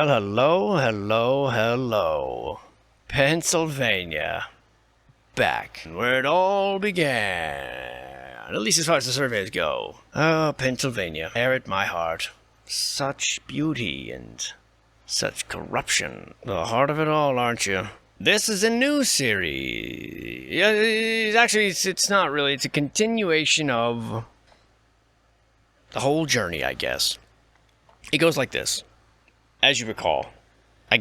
Well, hello, hello, hello. Pennsylvania. Back where it all began. At least as far as the surveys go. Oh, Pennsylvania. There at my heart. Such beauty and such corruption. The heart of it all, aren't you? This is a new series. Yeah, it's not really. It's a continuation of the whole journey, I guess. It goes like this. As you recall, I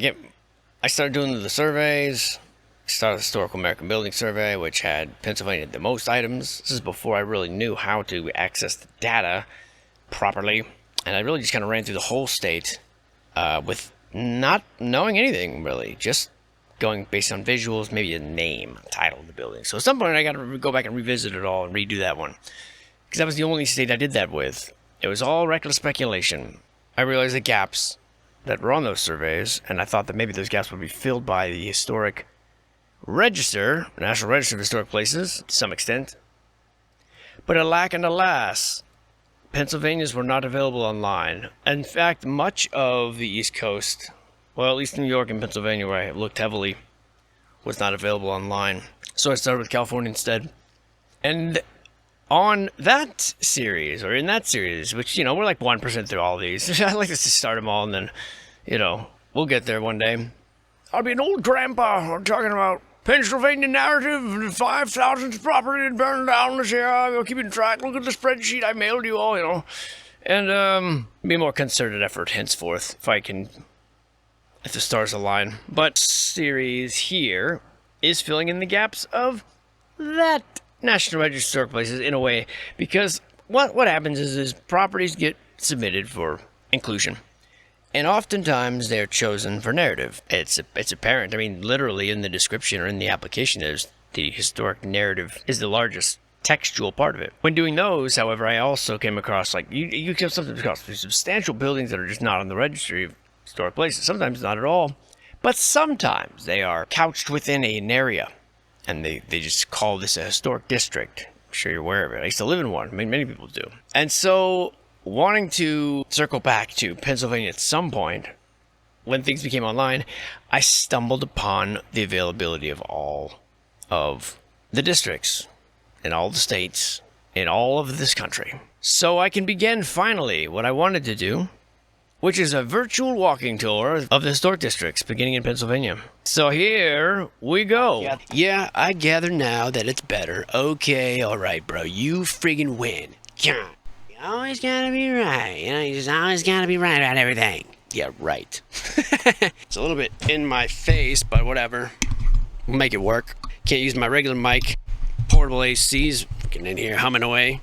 started doing the surveys. Started the Historical American Building Survey, which had Pennsylvania the most items. This is before I really knew how to access the data properly. And I really just kind of ran through the whole state with not knowing anything, really. Just going based on visuals, maybe a name, a title of the building. So at some point, I got to go back and revisit it all and redo that one. Because that was the only state I did that with. It was all reckless speculation. I realized the gaps that were on those surveys, and I thought that maybe those gaps would be filled by the Historic Register, National Register of Historic Places, to some extent. But alack and alas, Pennsylvania's were not available online. In fact, much of the East Coast, well, at least New York and Pennsylvania, where I looked heavily, was not available online. So I started with California instead. And on that series, or in that series, which, we're like 1% through all of these. I like to just start them all, and then, we'll get there one day. I'll be an old grandpa talking about Pennsylvania narrative, 5,000th property burned down this year. I'm keeping track. Look at the spreadsheet I mailed you all, And be a more concerted effort henceforth, if the stars align. But series here is filling in the gaps of that National Register of Historic Places in a way, because what happens is properties get submitted for inclusion. And oftentimes they're chosen for narrative. It's apparent. I mean, literally in the description or in the application, the historic narrative is the largest textual part of it. When doing those, however, I also came across, you come something across substantial buildings that are just not on the registry of historic places. Sometimes not at all. But sometimes they are couched within an area. And they just call this a historic district. I'm sure you're aware of it. I used to live in one. I mean, many people do. And so, wanting to circle back to Pennsylvania at some point, when things became online, I stumbled upon the availability of all of the districts in all the states in all of this country. So I can begin finally what I wanted to do, which is a virtual walking tour of the historic districts beginning in Pennsylvania. So here we go. Yeah, I gather now that it's better. Okay, all right, bro. You friggin' win. Yeah. You always gotta be right. You just always gotta be right about everything. Yeah, right. It's a little bit in my face, but whatever. We'll make it work. Can't use my regular mic. Portable AC's fucking in here humming away.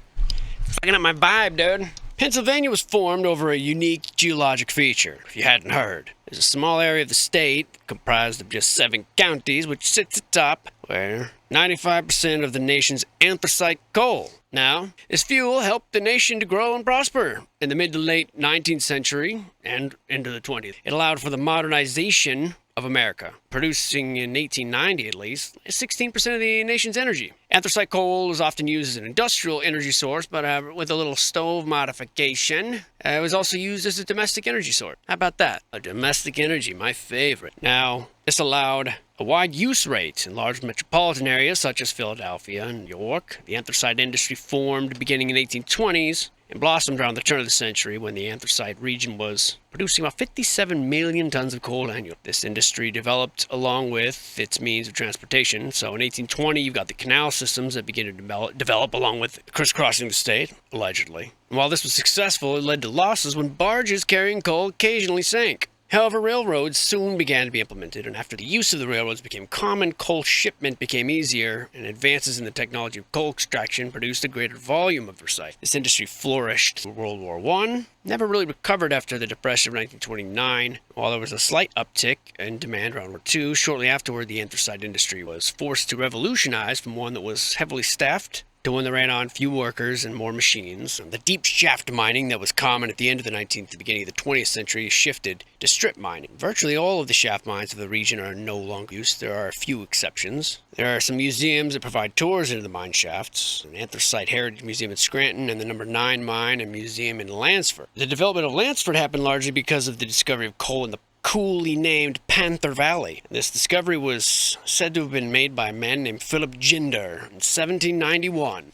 Fucking up my vibe, dude. Pennsylvania was formed over a unique geologic feature, if you hadn't heard. There's a small area of the state comprised of just 7 counties, which sits atop where 95% of the nation's anthracite coal. Now, this fuel helped the nation to grow and prosper in the mid to late 19th century and into the 20th. It allowed for the modernization of America, producing in 1890 at least 16% of the nation's energy. Anthracite coal is often used as an industrial energy source, but with a little stove modification, it was also used as a domestic energy source. How about that? A domestic energy, my favorite. Now, this allowed a wide use rate in large metropolitan areas such as Philadelphia and New York. The anthracite industry formed beginning in the 1820s and blossomed around the turn of the century when the anthracite region was producing about 57 million tons of coal annually. This industry developed along with its means of transportation. So in 1820, you've got the canal systems that began to develop along with crisscrossing the state, allegedly. And while this was successful, it led to losses when barges carrying coal occasionally sank. However, railroads soon began to be implemented, and after the use of the railroads became common, coal shipment became easier, and advances in the technology of coal extraction produced a greater volume of anthracite. This industry flourished through World War I, never really recovered after the Depression of 1929. While there was a slight uptick in demand around World War II, shortly afterward the anthracite industry was forced to revolutionize from one that was heavily staffed to one that ran on few workers and more machines. The deep shaft mining that was common at the end of the 19th and beginning of the 20th century shifted to strip mining. Virtually all of the shaft mines of the region are no longer used. There are a few exceptions. There are some museums that provide tours into the mine shafts, an Anthracite Heritage Museum in Scranton and the number 9 Mine and Museum in Lansford. The development of Lansford happened largely because of the discovery of coal in the coolly named Panther Valley. This discovery was said to have been made by a man named Philip Ginder in 1791.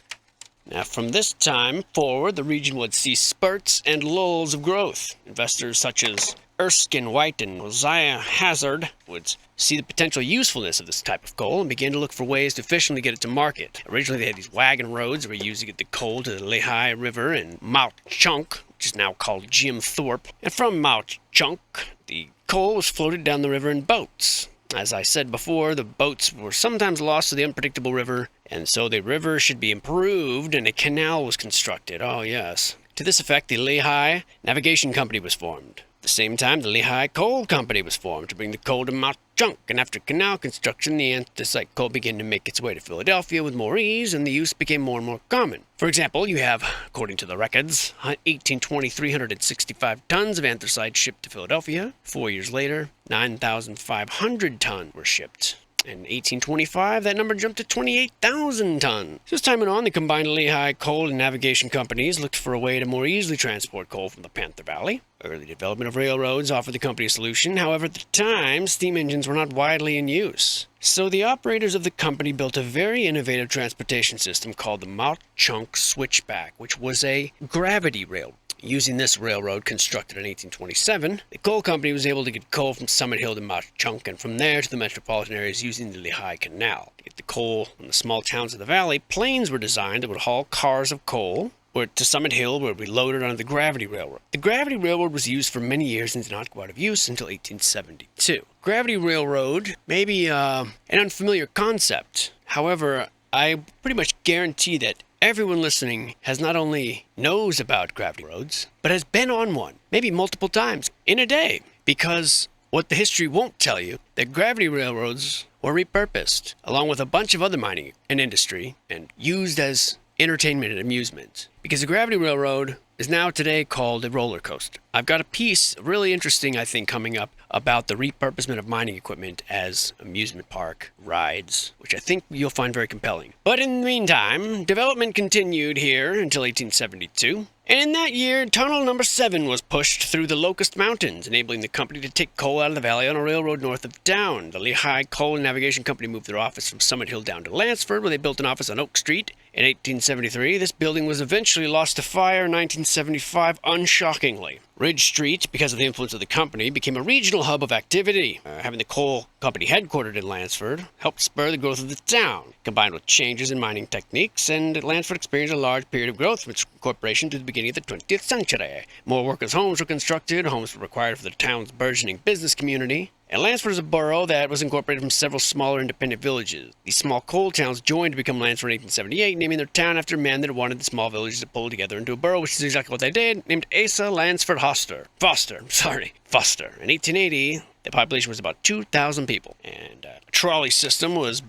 Now, from this time forward, the region would see spurts and lulls of growth. Investors such as Erskine White and Josiah Hazard would see the potential usefulness of this type of coal and began to look for ways to efficiently get it to market. Originally, they had these wagon roads that were used to get the coal to the Lehigh River and Mount Chunk, which is now called Jim Thorpe. And from Mount Chunk, the coal was floated down the river in boats. As I said before, the boats were sometimes lost to the unpredictable river, and so the river should be improved and a canal was constructed. Oh, yes. To this effect, the Lehigh Navigation Company was formed. At the same time, the Lehigh Coal Company was formed to bring the coal to Mount Chunk, and after canal construction, the anthracite coal began to make its way to Philadelphia with more ease, and the use became more and more common. For example, you have, according to the records, 1820 365 tons of anthracite shipped to Philadelphia. 4 years later, 9,500 tons were shipped. In 1825, that number jumped to 28,000 tons. This time on, the combined Lehigh Coal and Navigation Companies looked for a way to more easily transport coal from the Panther Valley. Early development of railroads offered the company a solution. However, at the time, steam engines were not widely in use. So the operators of the company built a very innovative transportation system called the Mount Chunk Switchback, which was a gravity railroad. Using this railroad, constructed in 1827, the coal company was able to get coal from Summit Hill to Mount Chunk and from there to the metropolitan areas using the Lehigh Canal. To get the coal from the small towns of the valley, planes were designed that would haul cars of coal to Summit Hill, where it would be loaded onto the gravity railroad. The gravity railroad was used for many years and did not go out of use until 1872. Gravity railroad may be an unfamiliar concept. However, I pretty much guarantee that everyone listening has not only knows about gravity roads, but has been on one, maybe multiple times in a day. Because what the history won't tell you, that gravity railroads were repurposed, along with a bunch of other mining and industry, and used as entertainment and amusement. Because the gravity railroad is now today called a roller coaster. I've got a piece really interesting, I think, coming up about the repurposement of mining equipment as amusement park rides, which I think you'll find very compelling. But in the meantime, development continued here until 1872. And in that year, tunnel number 7 was pushed through the Locust Mountains, enabling the company to take coal out of the valley on a railroad north of town. The Lehigh Coal and Navigation Company moved their office from Summit Hill down to Lansford, where they built an office on Oak Street. In 1873, this building was eventually lost to fire in 1975, unshockingly. Ridge Street, because of the influence of the company, became a regional hub of activity. Having the coal company headquartered in Lansford helped spur the growth of the town. Combined with changes in mining techniques, and Lansford experienced a large period of growth from its incorporation to the beginning of the 20th century. More workers' homes were constructed, homes were required for the town's burgeoning business community. And Lansford is a borough that was incorporated from several smaller independent villages. These small coal towns joined to become Lansford in 1878, naming their town after men that wanted the small villages to pull together into a borough, which is exactly what they did, named Asa Lansford Foster. In 1880, the population was about 2,000 people. And a trolley system was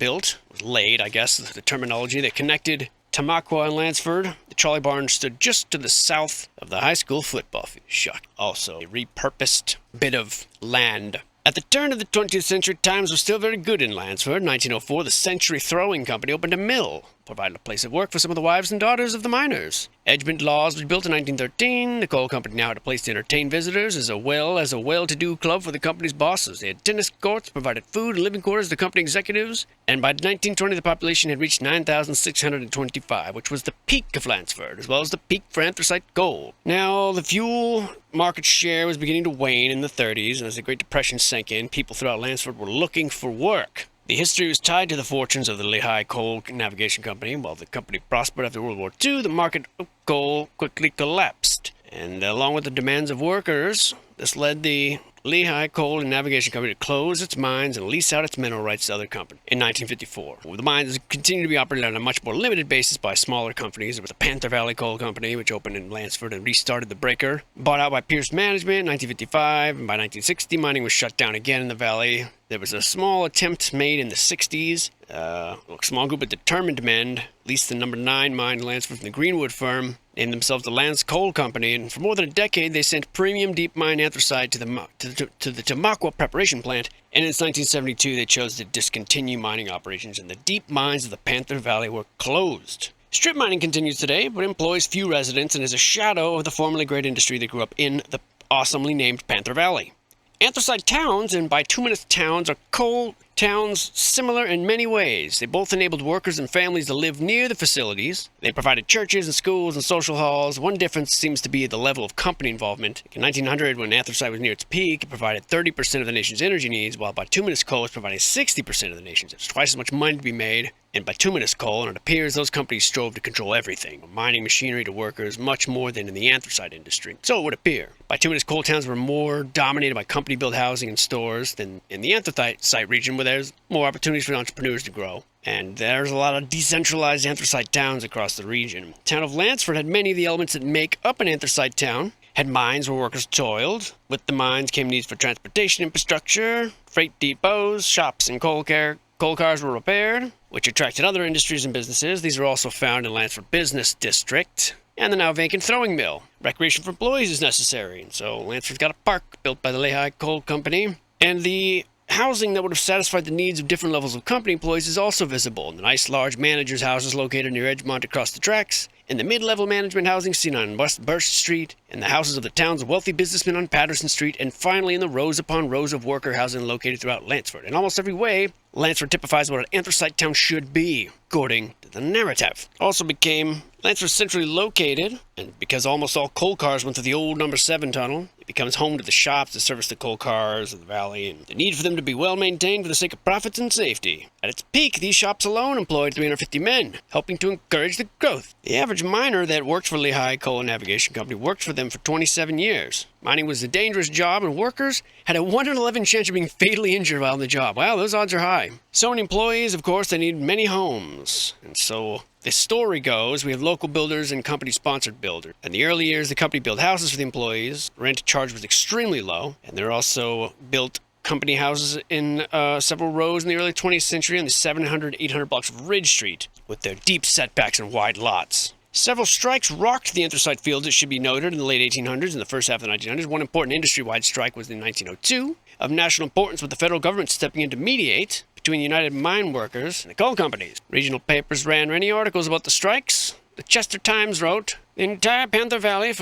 laid, I guess, the terminology, that connected Tamaqua and Lansford. The trolley barn stood just to the south of the high school football field. Shock. Also, a repurposed bit of land. At the turn of the 20th century, times were still very good in Lansford. In 1904, the Century Throwing Company opened a mill, provided a place of work for some of the wives and daughters of the miners. Edgement Laws was built in 1913. The coal company now had a place to entertain visitors, as well as a well-to-do club for the company's bosses. They had tennis courts, provided food and living quarters to the company executives, and by 1920 the population had reached 9,625, which was the peak of Lansford, as well as the peak for anthracite gold. Now, the fuel market share was beginning to wane in the 30s, and as the Great Depression sank in, people throughout Lansford were looking for work. The history was tied to the fortunes of the Lehigh Coal Navigation Company. While the company prospered after World War II, the market of coal quickly collapsed. And along with the demands of workers, this led the Lehigh Coal and Navigation Company to close its mines and lease out its mineral rights to other companies in 1954. The mines continued to be operated on a much more limited basis by smaller companies. There was the Panther Valley Coal Company, which opened in Lansford and restarted the breaker. Bought out by Pierce Management in 1955, and by 1960, mining was shut down again in the valley. There was a small attempt made in the 60s. A small group of determined men leased the number 9 mine in Lansford from the Greenwood firm, named themselves the Lance Coal Company, and for more than a decade they sent premium deep mine anthracite to the Tamaqua preparation plant, and in 1972 they chose to discontinue mining operations, and the deep mines of the Panther Valley were closed. Strip mining continues today, but employs few residents and is a shadow of the formerly great industry that grew up in the awesomely named Panther Valley. Anthracite towns and bituminous towns are coal towns similar in many ways. They both enabled workers and families to live near the facilities. They provided churches and schools and social halls. One difference seems to be the level of company involvement. In 1900, when anthracite was near its peak, it provided 30% of the nation's energy needs, while bituminous coal was providing 60% of the nation's. There's twice as much money to be made in bituminous coal, and it appears those companies strove to control everything, from mining machinery to workers, much more than in the anthracite industry. So it would appear. Bituminous coal towns were more dominated by company-built housing and stores than in the anthracite region, where there's more opportunities for entrepreneurs to grow. And there's a lot of decentralized anthracite towns across the region. The town of Lansford had many of the elements that make up an anthracite town. Had mines where workers toiled. With the mines came needs for transportation infrastructure, freight depots, shops, and coal cars were repaired, which attracted other industries and businesses. These are also found in Lansford Business District and the now vacant throwing mill. Recreation for employees is necessary, and so Lansford's got a park built by the Lehigh Coal Company. And the housing that would have satisfied the needs of different levels of company employees is also visible. The nice large managers' houses located near Edgemont across the tracks, and the mid-level management housing seen on West Birch Street, and the houses of the town's wealthy businessmen on Patterson Street, and finally in the rows upon rows of worker housing located throughout Lansford. In almost every way, Lansford typifies what an anthracite town should be, according to the narrative. Also became Lansford centrally located, and because almost all coal cars went through the old number 7 tunnel, it becomes home to the shops that service the coal cars of the valley, and the need for them to be well maintained for the sake of profits and safety. At its peak, these shops alone employed 350 men, helping to encourage the growth. The average miner that worked for Lehigh Coal and Navigation Company worked for them for 27 years. Mining was a dangerous job, and workers had a 1 in 11 chance of being fatally injured while on the job. Wow, those odds are high. So many employees, of course, they need many homes. And so the story goes, we have local builders and company-sponsored builders. In the early years, the company built houses for the employees. Rent charge was extremely low, and they're also built company houses in several rows in the early 20th century on the 700, 800 blocks of Ridge Street, with their deep setbacks and wide lots. Several strikes rocked the anthracite fields, it should be noted, in the late 1800s and the first half of the 1900s. One important industry-wide strike was in 1902, of national importance, with the federal government stepping in to mediate between the United Mine Workers and the coal companies. Regional papers ran many articles about the strikes. The Chester Times wrote, "The entire Panther Valley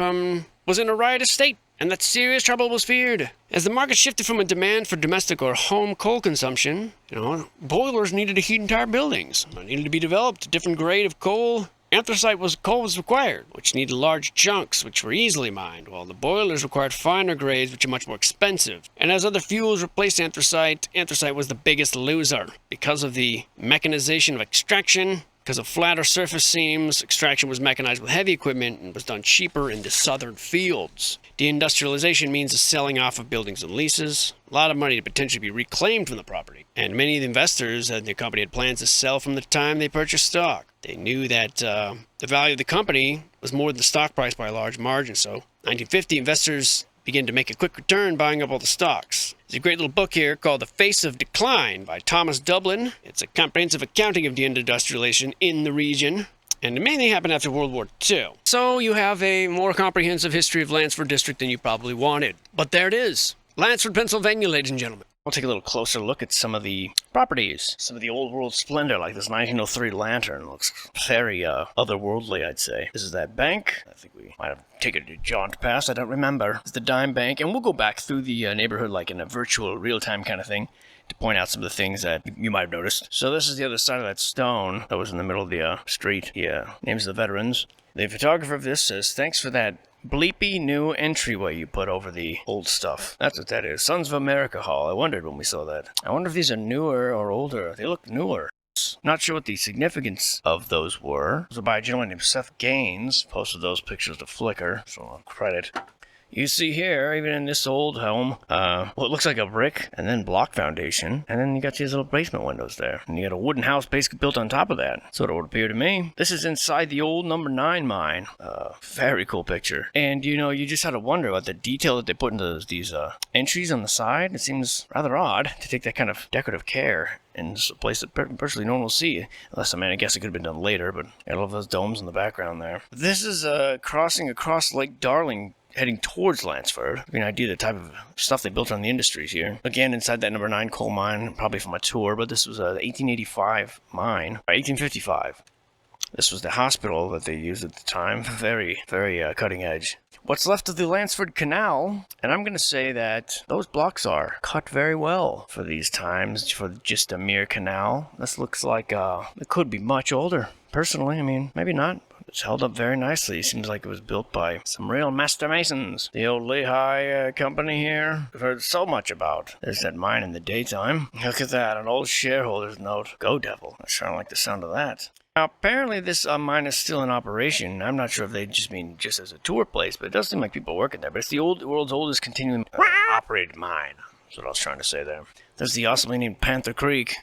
was in a riotous state, and that serious trouble was feared. As the market shifted from a demand for domestic or home coal consumption, boilers needed to heat entire buildings. It needed to be developed. A different grade of coal coal was required, which needed large chunks, which were easily mined, while the boilers required finer grades, which are much more expensive. And as other fuels replaced anthracite was the biggest loser. Because of the mechanization of extraction, because of flatter surface seams, extraction was mechanized with heavy equipment and was done cheaper in the southern fields. Deindustrialization means the selling off of buildings and leases. A lot of money to potentially be reclaimed from the property. And many of the investors in the company had plans to sell from the time they purchased stock. They knew that the value of the company was more than the stock price by a large margin. So, 1950, investors began to make a quick return buying up all the stocks. There's a great little book here called The Face of Decline by Thomas Dublin. It's a comprehensive accounting of deindustrialization in the region. And it mainly happened after World War II. So you have a more comprehensive history of Lansford District than you probably wanted. But there it is. Lansford, Pennsylvania, ladies and gentlemen. We'll take a little closer look at some of the properties. Some of the old world splendor, like this 1903 lantern. Looks very otherworldly, I'd say. This is that bank. I think we might have taken a jaunt past. I don't remember. It's the Dime Bank. And we'll go back through the neighborhood like in a virtual, real-time kind of thing to point out some of the things that you might have noticed. So this is the other side of that stone that was in the middle of the street. Yeah, names of the veterans. The photographer of this says, "Thanks for that bleepy new entryway you put over the old stuff." That's what that is. Sons of America Hall. I wondered when we saw that. I wonder if these are newer or older. They look newer. Not sure what the significance of those were. Those are by a gentleman named Seth Gaines. Posted those pictures to Flickr, so I'll credit. You see here, even in this old home, it looks like a brick and then block foundation, and then you got these little basement windows there. And you got a wooden house basically built on top of that. That's what it would appear to me. This is inside the old number 9 mine. Very cool picture. And you just had to wonder about the detail that they put into these entries on the side. It seems rather odd to take that kind of decorative care in a place that virtually no one will see. Unless, I guess it could have been done later, but I love those domes in the background there. This is crossing across Lake Darling, heading towards Lansford. Give you an idea of the type of stuff they built on the industries here. Again, inside that number 9 coal mine, probably from a tour, but this was a 1885 mine, or 1855. This was the hospital that they used at the time. Very, very cutting edge. What's left of the Lanford Canal, and I'm going to say that those blocks are cut very well for these times, for just a mere canal. This looks like it could be much older. Personally, I mean, maybe not. It's held up very nicely. Seems like it was built by some real master masons. The old Lehigh company here, I've heard so much about. There's that mine in the daytime. Look at that, an old shareholder's note. Go devil. I sure don't like the sound of that. Now, apparently this mine is still in operation. I'm not sure if they just mean just as a tour place, but it does seem like people working there. But it's the world's oldest continuing operated mine. That's what I was trying to say there. There's the awesomely named Panther Creek.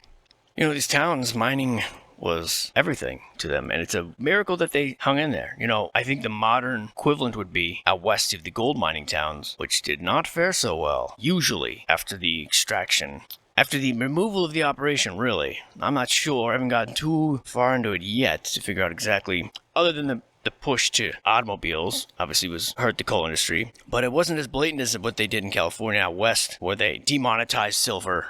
You know, these towns, mining was everything to them, and it's a miracle that they hung in there. You know, I think the modern equivalent would be out west of the gold mining towns, which did not fare so well, usually after the extraction. After the removal of the operation, really. I'm not sure. I haven't gotten too far into it yet to figure out exactly, other than the push to automobiles obviously was hurt the coal industry, but it wasn't as blatant as what they did in California out west, where they demonetized silver,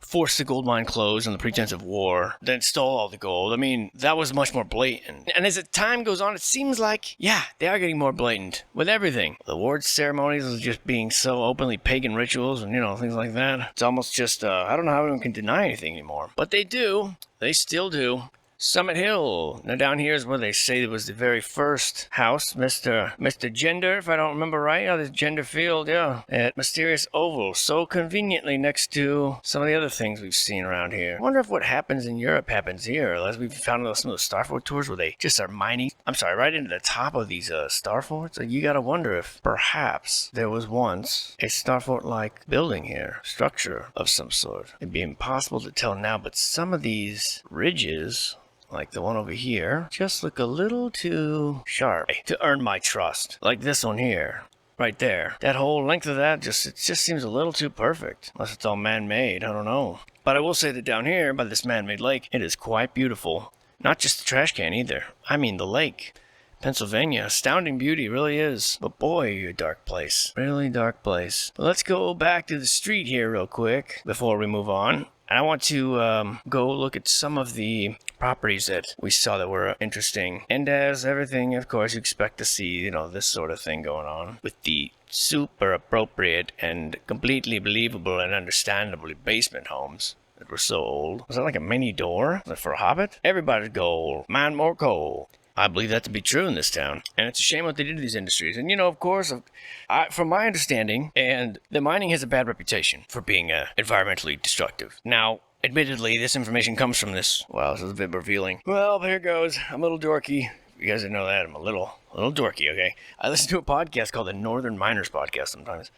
forced the gold mine closed on the pretense of war, then stole all the gold. I mean, that was much more blatant. And as the time goes on, it seems like, yeah, they are getting more blatant with everything. The award ceremonies is just being so openly pagan rituals and, you know, things like that. It's almost just, I don't know how anyone can deny anything anymore. But they do. They still do. Summit Hill. Now down here is where they say it was the very first house, Mr. Gender, if I don't remember right. Oh, this Gender Field, yeah. At Mysterious Oval, so conveniently next to some of the other things we've seen around here. I wonder if what happens in Europe happens here, as we've found some of those Starfort tours where they just are mining, right into the top of these Starforts. So you gotta wonder if perhaps there was once a Starfort-like building here, structure of some sort. It'd be impossible to tell now, but some of these ridges, like the one over here, just look a little too sharp to earn my trust. Like this one here, right there. That whole length of that, it just seems a little too perfect. Unless it's all man-made, I don't know. But I will say that down here, by this man-made lake, it is quite beautiful. Not just the trash can either. I mean the lake. Pennsylvania, astounding beauty, really is. But boy, a dark place. Really dark place. But let's go back to the street here real quick before we move on. I want to go look at some of the properties that we saw that were interesting. And as everything, of course, you expect to see, you know, this sort of thing going on with the super appropriate and completely believable and understandably basement homes that were so old. Was that like a mini door? Was it for a hobbit? Everybody's gold. Mine more coal. I believe that to be true in this town. And it's a shame what they did to these industries. And, you know, of course, from my understanding, and the mining has a bad reputation for being environmentally destructive. Now, admittedly, this information comes from this. Wow, this is a bit revealing. Well, here goes. I'm a little dorky. You guys didn't know that. I'm a little dorky, okay? I listen to a podcast called the Northern Miners Podcast sometimes.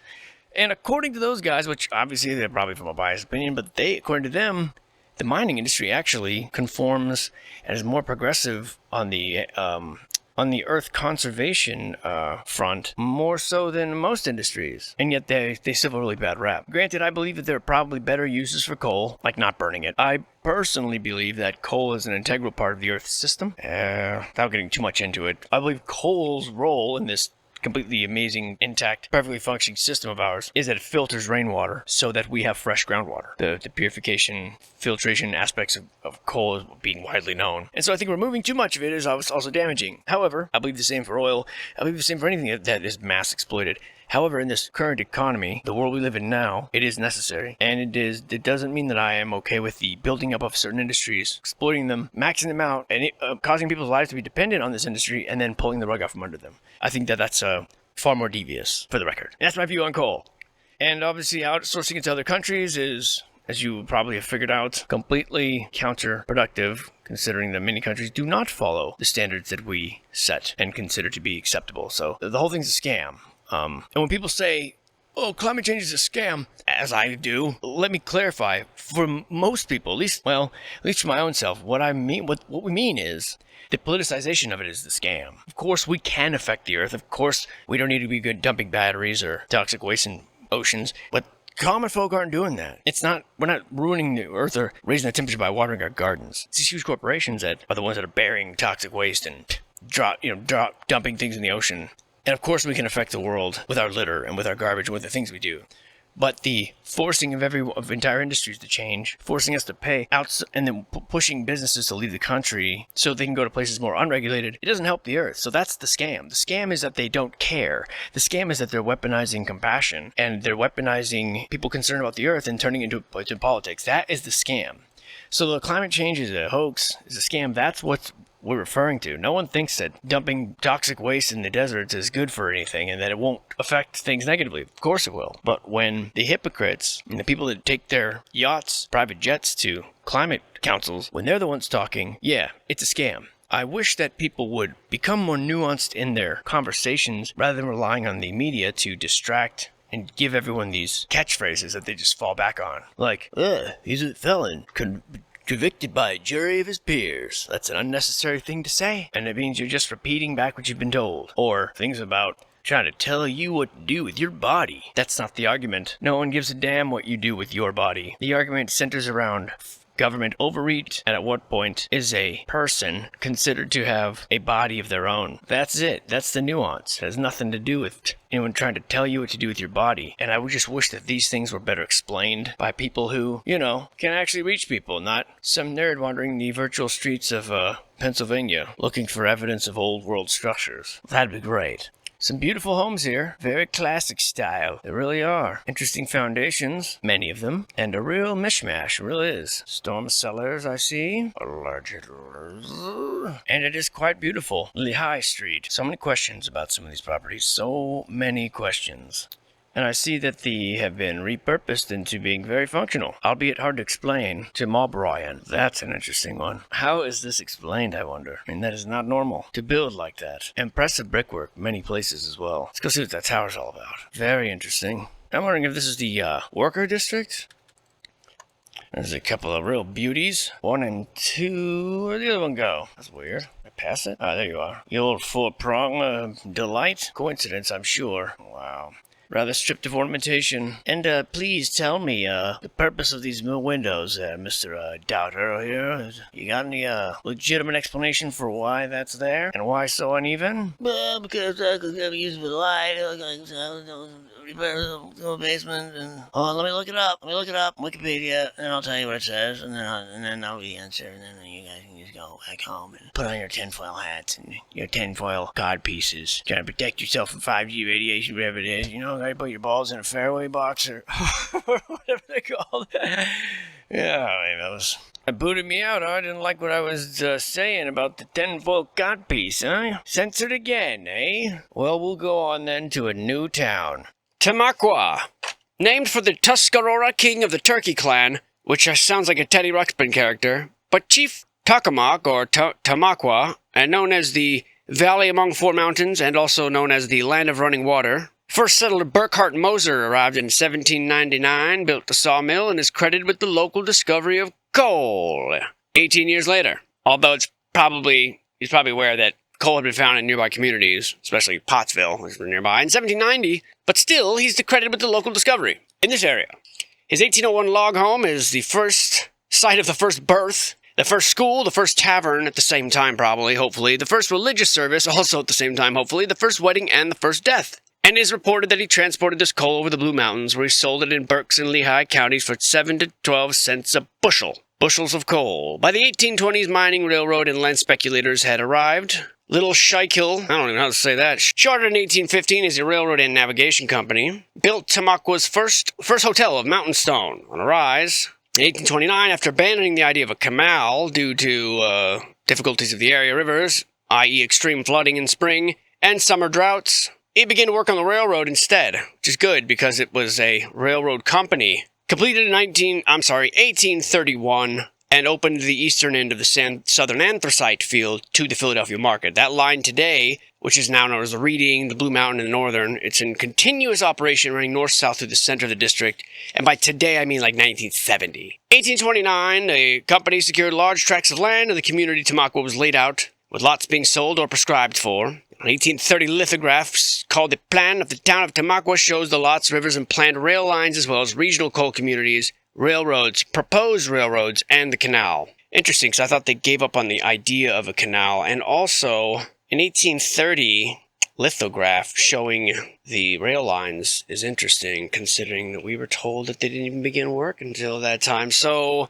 And according to those guys, which obviously they're probably from a biased opinion, but according to them, the mining industry actually conforms and is more progressive on the earth conservation front, more so than most industries. And yet they still have a really bad rap. Granted, I believe that there are probably better uses for coal, like not burning it. I personally believe that coal is an integral part of the Earth's system. Without getting too much into it, I believe coal's role in this completely amazing, intact, perfectly functioning system of ours is that it filters rainwater so that we have fresh groundwater. The purification, filtration aspects of coal is being widely known. And so I think removing too much of it is also damaging. However, I believe the same for oil. I believe the same for anything that is mass exploited. However, in this current economy, the world we live in now, it is necessary. And it doesn't mean that I am okay with the building up of certain industries, exploiting them, maxing them out, and causing people's lives to be dependent on this industry, and then pulling the rug out from under them. I think that that's far more devious, for the record. And that's my view on coal. And obviously, outsourcing it to other countries is, as you probably have figured out, completely counterproductive, considering that many countries do not follow the standards that we set and consider to be acceptable. So the whole thing's a scam. And when people say, oh, climate change is a scam, as I do, let me clarify. For most people, at least for my own self, what we mean is the politicization of it is the scam. Of course, we can affect the Earth. Of course, we don't need to be good dumping batteries or toxic waste in oceans. But common folk aren't doing that. We're not ruining the Earth or raising the temperature by watering our gardens. It's these huge corporations that are the ones that are burying toxic waste and dumping things in the ocean. And of course we can affect the world with our litter and with our garbage and with the things we do. But the forcing of entire industries to change, forcing us to pay out, and then pushing businesses to leave the country so they can go to places more unregulated, it doesn't help the earth. So that's the scam. The scam is that they don't care. The scam is that they're weaponizing compassion, and they're weaponizing people concerned about the earth and turning it into politics. That is the scam. So the climate change is a hoax, is a scam. That's what we're referring to. No one thinks that dumping toxic waste in the deserts is good for anything and that it won't affect things negatively. Of course it will. But when the hypocrites and the people that take their yachts, private jets to climate councils, when they're the ones talking, yeah, it's a scam. I wish that people would become more nuanced in their conversations rather than relying on the media to distract and give everyone these catchphrases that they just fall back on. Like, he's a felon, convicted by a jury of his peers. That's an unnecessary thing to say, and it means you're just repeating back what you've been told. Or things about trying to tell you what to do with your body. That's not the argument. No one gives a damn what you do with your body. The argument centers around government overreach, and at what point is a person considered to have a body of their own? That's it. That's the nuance. It has nothing to do with anyone trying to tell you what to do with your body. And I would just wish that these things were better explained by people who, can actually reach people, not some nerd wandering the virtual streets of Pennsylvania looking for evidence of old world structures. That'd be great. Some beautiful homes here. Very classic style. They really are. Interesting foundations, many of them, and a real mishmash. It really is. Storm cellars, I see. And it is quite beautiful. Lehigh Street. So many questions about some of these properties. So many questions. And I see that they have been repurposed into being very functional, albeit hard to explain to Mawbrian. That's an interesting one. How is this explained, I wonder? I mean, that is not normal to build like that. Impressive brickwork, many places as well. Let's go see what that tower's all about. Very interesting. I'm wondering if this is the worker district? There's a couple of real beauties. 1 and 2. Where'd the other one go? That's weird. I pass it? Ah, there you are. The old four-prong delight. Coincidence, I'm sure. Wow. Rather stripped of ornamentation. And please tell me the purpose of these windows, Mr. Doubter here. You got any legitimate explanation for why that's there? And why so uneven? Well, because I could have used for light, repair the basement, and let me look it up. Wikipedia, and I'll tell you what it says, and then I'll be answer, and then you guys can just go back home and put on your tinfoil hats and your tinfoil cod pieces, trying to protect yourself from 5G radiation, whatever it is. Gotta put your balls in a fairway box or whatever they call it. Yeah, I mean, it booted me out. I didn't like what I was saying about the tinfoil cod piece, huh? Censored again, eh? Well, we'll go on then to a new town. Tamaqua, named for the Tuscarora king of the Turkey clan, which sounds like a Teddy Ruxpin character, but Chief Takamak, or Tamaqua, and known as the Valley Among Four Mountains, and also known as the Land of Running Water. First settler Burkhart Moser arrived in 1799, built a sawmill, and is credited with the local discovery of coal. 18 years later, although he's probably aware that coal had been found in nearby communities, especially Pottsville, which was nearby, in 1790, but still, he's credited with the local discovery in this area. His 1801 log home is the first site of the first birth, the first school, the first tavern at the same time, probably, hopefully, the first religious service, also at the same time, hopefully, the first wedding, and the first death. And it is reported that he transported this coal over the Blue Mountains, where he sold it in Berks and Lehigh counties for 7 to 12 cents a bushel. Bushels of coal. By the 1820s, mining, railroad, and land speculators had arrived. Little Schuylkill, I don't even know how to say that, chartered in 1815 as a railroad and navigation company, built Tamaqua's first hotel of mountain stone on a rise. In 1829, after abandoning the idea of a canal due to difficulties of the area rivers, i.e. extreme flooding in spring and summer droughts, he began to work on the railroad instead, which is good because it was a railroad company. Completed in 1831 and opened the eastern end of the southern anthracite field to the Philadelphia market. That line today, which is now known as the Reading, the Blue Mountain, and the Northern, it's in continuous operation running north-south through the center of the district. And by today, I mean like 1970. 1829, the company secured large tracts of land and the community Tamaqua was laid out, with lots being sold or prescribed for. An 1830 lithograph called The Plan of the Town of Tamaqua shows the lots, rivers, and planned rail lines as well as regional coal communities, railroads, proposed railroads, and the canal. Interesting, because I thought they gave up on the idea of a canal. And also, in 1830, lithograph showing the rail lines is interesting, considering that we were told that they didn't even begin work until that time. So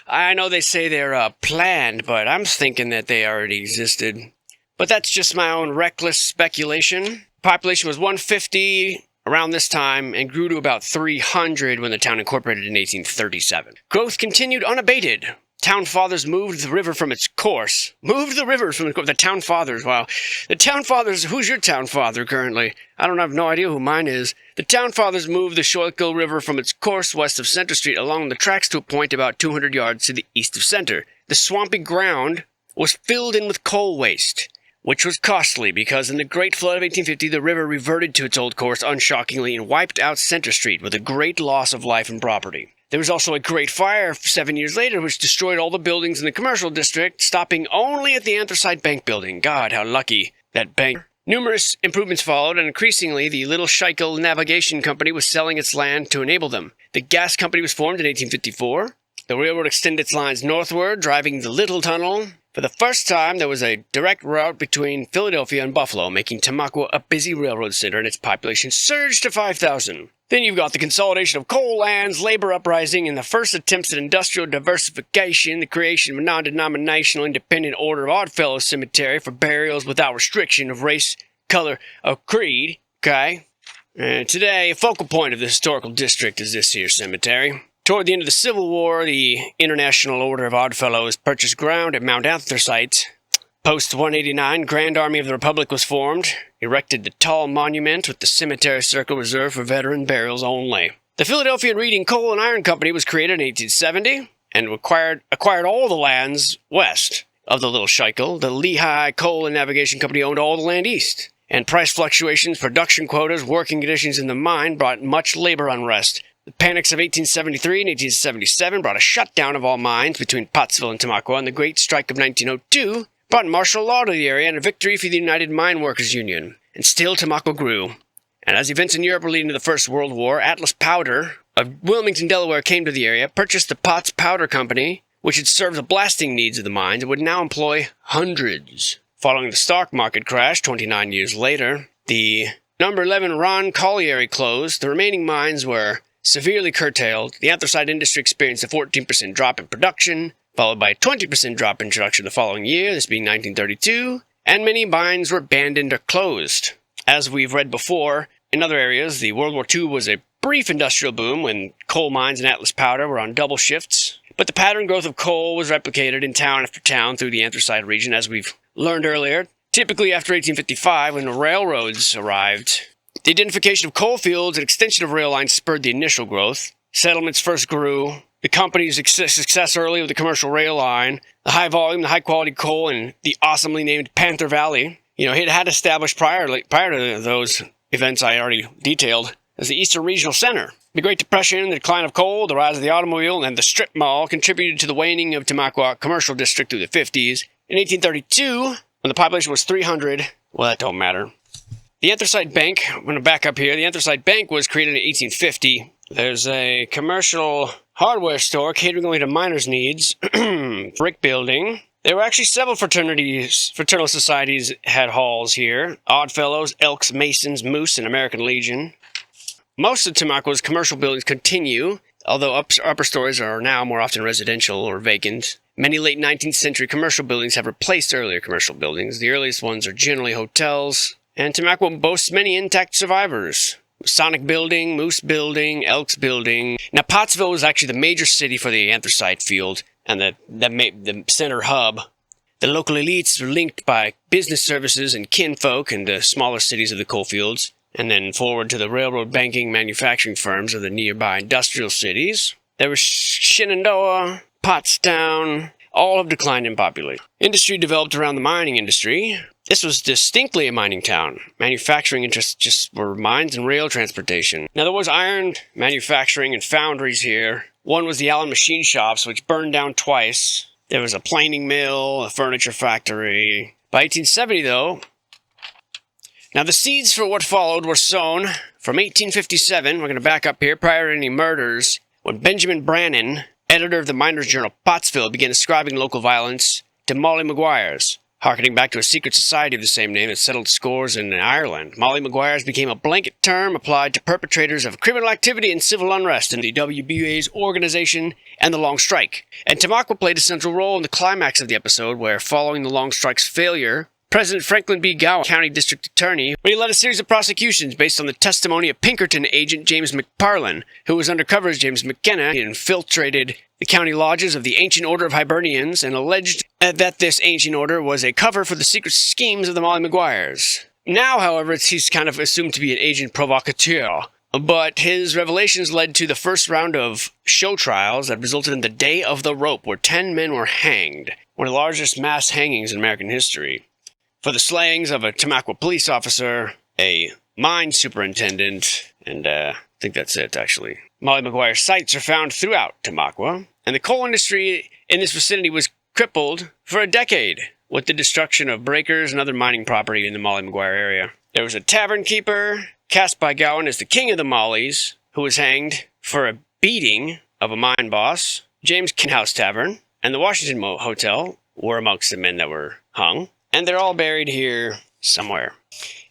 I know they say they're planned, but I'm thinking that they already existed. But that's just my own reckless speculation. Population was 150 around this time and grew to about 300 when the town incorporated in 1837. Growth continued unabated. Town fathers moved the river from its course. Moved the river from the town fathers, wow. The town fathers, who's your town father currently? I have no idea who mine is. The town fathers moved the Schuylkill River from its course west of Center Street along the tracks to a point about 200 yards to the east of Center. The swampy ground was filled in with coal waste, which was costly because in the Great Flood of 1850, the river reverted to its old course unshockingly and wiped out Center Street with a great loss of life and property. There was also a great fire 7 years later which destroyed all the buildings in the commercial district, stopping only at the Anthracite Bank building. God, how lucky that bank. Numerous improvements followed, and increasingly the Little Schuylkill Navigation Company was selling its land to enable them. The gas company was formed in 1854. The railroad extended its lines northward, driving the Little Tunnel. For the first time, there was a direct route between Philadelphia and Buffalo, making Tamaqua a busy railroad center, and its population surged to 5,000. Then you've got the consolidation of coal lands, labor uprising, and the first attempts at industrial diversification, the creation of a non-denominational independent order of Oddfellows Cemetery for burials without restriction of race, color, or creed. Okay? Today, a focal point of the historical district is this here cemetery. Toward the end of the Civil War, the International Order of Oddfellows purchased ground at Mount Anthracite. Post-189, Grand Army of the Republic was formed, erected the tall monument with the cemetery circle reserved for veteran burials only. The Philadelphia Reading Coal and Iron Company was created in 1870 and acquired all the lands west of the Little Schuylkill. The Lehigh Coal and Navigation Company owned all the land east. And price fluctuations, production quotas, working conditions in the mine brought much labor unrest. The panics of 1873 and 1877 brought a shutdown of all mines between Pottsville and Tamaqua, and the Great Strike of 1902 brought martial law to the area and a victory for the United Mine Workers Union. And still Tamaqua grew. And as events in Europe were leading to the First World War, Atlas Powder of Wilmington, Delaware came to the area, purchased the Potts Powder Company, which had served the blasting needs of the mines and would now employ hundreds. Following the stock market crash 29 years later, the number 11 Ron Colliery closed. The remaining mines were severely curtailed. The anthracite industry experienced a 14% drop in production, followed by a 20% drop in production the following year, this being 1932, and many mines were abandoned or closed. As we've read before, in other areas, the World War II was a brief industrial boom when coal mines and Atlas Powder were on double shifts, but the pattern growth of coal was replicated in town after town through the anthracite region, as we've learned earlier, typically after 1855 when the railroads arrived. The identification of coal fields and extension of rail lines spurred the initial growth. Settlements first grew. The company's success early with the commercial rail line, the high volume, the high quality coal, and the awesomely named Panther Valley. It had established prior to those events I already detailed as the Eastern Regional Center. The Great Depression, the decline of coal, the rise of the automobile, and the strip mall contributed to the waning of Tamaqua commercial district through the 50s. In 1832, when the population was 300, well, that don't matter. The Anthracite Bank, I'm going to back up here. The Anthracite Bank was created in 1850. There's a commercial hardware store catering only to miners' needs, brick building. There were actually several fraternal societies had halls here. Oddfellows, Elks, Masons, Moose, and American Legion. Most of Tamaqua's commercial buildings continue, although upper stories are now more often residential or vacant. Many late 19th century commercial buildings have replaced earlier commercial buildings. The earliest ones are generally hotels, and Tamaqua boasts many intact survivors. Sonic Building, Moose Building, Elks Building. Now, Pottsville was actually the major city for the anthracite field and the center hub. The local elites were linked by business services and kinfolk in the smaller cities of the coal fields, and then forward to the railroad, banking, manufacturing firms of the nearby industrial cities. There was Shenandoah, Pottstown. All have declined in population. Industry developed around the mining industry. This was distinctly a mining town. Manufacturing interests just were mines and rail transportation. Now, there was iron manufacturing and foundries here. One was the Allen Machine Shops, which burned down twice. There was a planing mill, a furniture factory. By 1870, though, now the seeds for what followed were sown from 1857. We're going to back up here, prior to any murders, when Benjamin Brannan, editor of the Miners' Journal Pottsville, began ascribing local violence to Molly Maguires. Harkening back to a secret society of the same name that settled scores in Ireland, Molly Maguire's became a blanket term applied to perpetrators of criminal activity and civil unrest in the WBA's organization and the Long Strike. And Tamaqua played a central role in the climax of the episode where, following the Long Strike's failure, President Franklin B. Gowan, county district attorney, he led a series of prosecutions based on the testimony of Pinkerton agent James McParlin, who was undercover as James McKenna. He infiltrated the county lodges of the Ancient Order of Hibernians and alleged that this ancient order was a cover for the secret schemes of the Molly Maguires. Now, however, he's kind of assumed to be an agent provocateur. But his revelations led to the first round of show trials that resulted in the Day of the Rope, where 10 men were hanged, one of the largest mass hangings in American history, for the slayings of a Tamaqua police officer, a mine superintendent, and I think that's it, actually. Molly Maguire's sites are found throughout Tamaqua, and the coal industry in this vicinity was crippled for a decade with the destruction of breakers and other mining property in the Molly Maguire area. There was a tavern keeper, cast by Gowan as the king of the Mollies, who was hanged for a beating of a mine boss. James House Tavern and the Washington Hotel were amongst the men that were hung, and they're all buried here somewhere.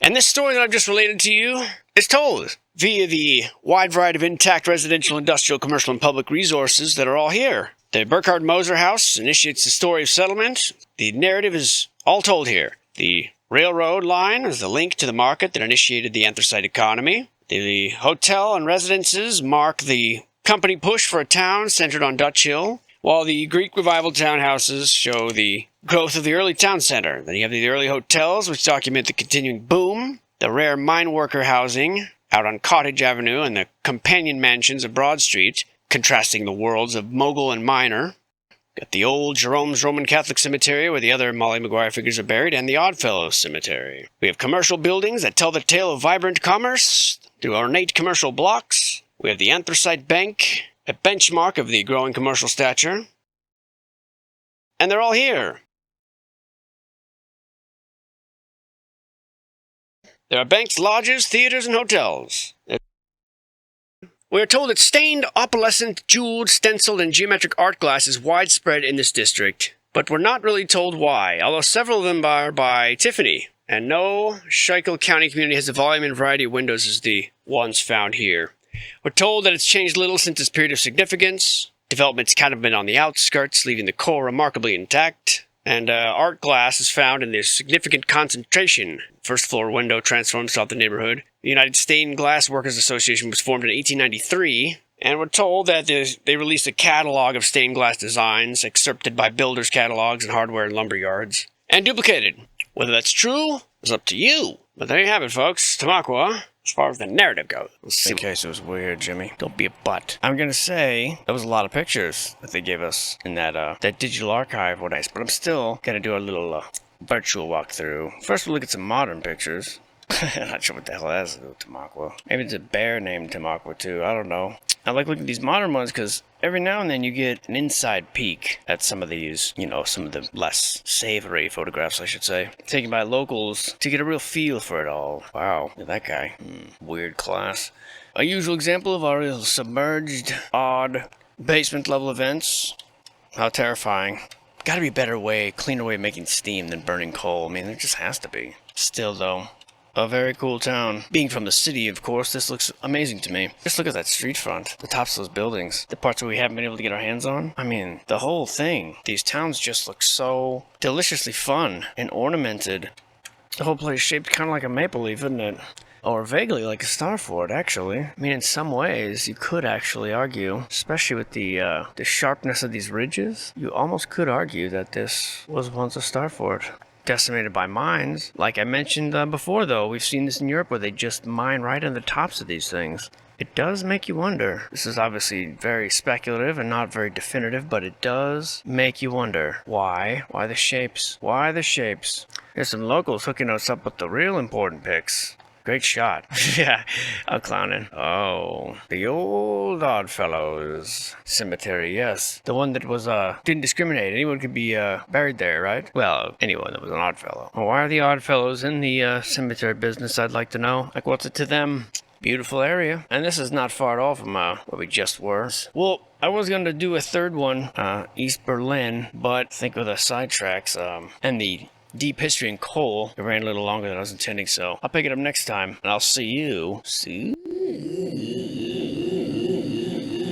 And this story that I've just related to you is told via the wide variety of intact residential, industrial, commercial, and public resources that are all here. The Burkhard Moser House initiates the story of settlement. The narrative is all told here. The railroad line is the link to the market that initiated the anthracite economy. The hotel and residences mark the company push for a town centered on Dutch Hill, while the Greek Revival townhouses show the growth of the early town center. Then you have the early hotels, which document the continuing boom, the rare mine worker housing out on Cottage Avenue, and the companion mansions of Broad Street, contrasting the worlds of mogul and miner. Got the old Jerome's Roman Catholic Cemetery, where the other Molly Maguire figures are buried, and the Oddfellows Cemetery. We have commercial buildings that tell the tale of vibrant commerce through ornate commercial blocks. We have the Anthracite Bank, a benchmark of the growing commercial stature. And they're all here. There are banks, lodges, theaters, and hotels. We are told that stained, opalescent, jeweled, stenciled, and geometric art glass is widespread in this district, but we're not really told why, although several of them are by Tiffany, and no Schuylkill County community has the volume and variety of windows as the ones found here. We're told that it's changed little since its period of significance. Development's kind of been on the outskirts, leaving the core remarkably intact. And art glass is found in this significant concentration. First floor window transforms throughout the neighborhood. The United Stained Glass Workers Association was formed in 1893, and we're told that they released a catalog of stained glass designs, excerpted by builders' catalogs and hardware and lumber yards, and duplicated. Whether that's true is up to you. But there you have it, folks. Tamaqua, as far as the narrative goes. In case it was weird, Jimmy. Don't be a butt. I'm gonna say there was a lot of pictures that they gave us in that digital archive. What nice, but I'm still gonna do a little virtual walkthrough. First, we'll look at some modern pictures. I'm not sure what the hell that has to do with Tamaqua. Maybe it's a bear named Tamaqua too. I don't know. I like looking at these modern ones because every now and then you get an inside peek at some of these, some of the less savory photographs, I should say, taken by locals to get a real feel for it all. Wow, look at that guy. Weird class. A usual example of our submerged, odd, basement level events. How terrifying. Gotta be a better way, cleaner way of making steam than burning coal. I mean, there just has to be. Still, though, a very cool town. Being from the city, of course, this looks amazing to me. Just look at that street front, the tops of those buildings, the parts where we haven't been able to get our hands on. I mean, the whole thing. These towns just look so deliciously fun and ornamented. The whole place shaped kind of like a maple leaf, isn't it? Or vaguely like a star fort, actually. I mean, in some ways, you could actually argue, especially with the sharpness of these ridges, you almost could argue that this was once a star fort. Decimated by mines. Like I mentioned before, though, we've seen this in Europe where they just mine right on the tops of these things. It does make you wonder. This is obviously very speculative and not very definitive, but it does make you wonder. Why? Why the shapes? Why the shapes? There's some locals hooking us up with the real important pics. Great shot. Yeah, I'm clowning. Oh, the old Oddfellows Cemetery, yes. The one that was, didn't discriminate. Anyone could be, buried there, right? Well, anyone that was an Oddfellow. Well, why are the Oddfellows in the, cemetery business, I'd like to know? Like, what's it to them? Beautiful area. And this is not far at all from, where we just were. Well, I was going to do a third one, East Berlin, but I think with the sidetracks, and the deep history in coal. It ran a little longer than I was intending, so I'll pick it up next time, and I'll see you soon.